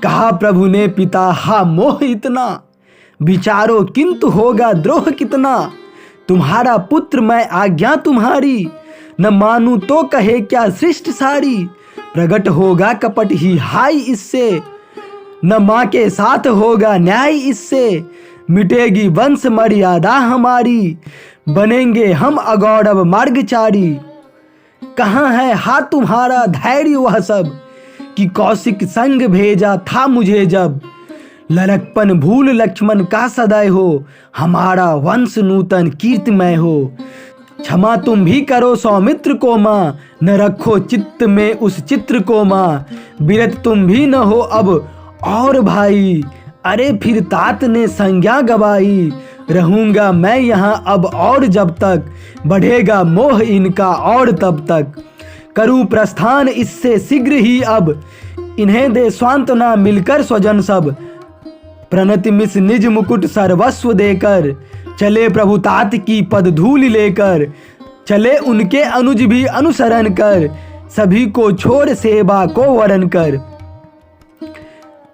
कहा प्रभु ने पिता हा मोह इतना, विचारो किंतु होगा द्रोह कितना। तुम्हारा पुत्र मैं आज्ञा तुम्हारी, न मानूं तो कहे क्या सृष्ट सारी। प्रगट होगा कपट ही हाय इससे, न माँ के साथ होगा न्याय इससे। मिटेगी वंश मर्यादा हमारी, बनेंगे हम अगौरव मार्गचारी। कहाँ है हा तुम्हारा धैर्य वह सब, कि कौशिक संग भेजा था मुझे जब। लड़कपन भूल लक्ष्मण का सदैव हो, हमारा वंश नूतन कीर्तिमय हो। क्षमा तुम भी करो सौमित्र को माँ, न रखो चित्त में उस चित्र को माँ। विरत तुम भी न हो अब और भाई, अरे फिर तात ने संज्ञा गवाई। रहूँगा मैं यहाँ अब और जब तक, बढ़ेगा मोह इनका और तब तक। करूँ प्रस्थान इससे शीघ्र ही अब, इन्हें दे सांत्वना मिलकर स्वजन सब। प्रणति मिस निज मुकुट सर्वस्व देकर, चले प्रभु तात की पद धूल लेकर। चले उनके अनुज भी अनुसरण कर, सभी को छोड़ सेवा को वरण कर।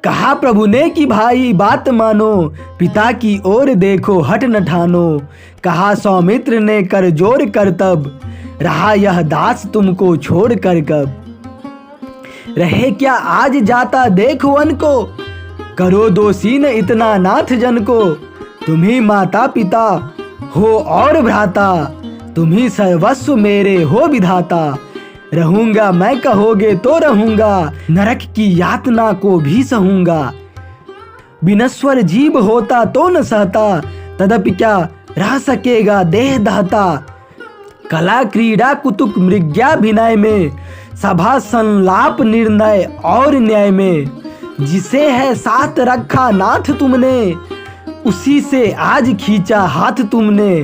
कहा प्रभु ने कि भाई बात मानो, पिता की ओर देखो हट न ठानो। कहा सौमित्र ने कर जोर कर तब, रहा यह दास तुमको छोड़ कर कब। रहे क्या आज जाता देख वन को, करो दोषी न इतना नाथ जन को। तुम्ही माता पिता हो और भ्राता, तुम्ही सर्वस्व मेरे हो विधाता। रहूंगा मैं कहोगे तो रहूंगा, नरक की यातना को भी सहूंगा। बिनस्वर जीव होता तो न सहता, तदपि क्या रह सकेगा देह दाता। कला क्रीड़ा कुतुक मृग्याभिनय में, सभा संलाप निर्णय और न्याय में। जिसे है साथ रखा नाथ तुमने, उसी से आज खींचा हाथ तुमने।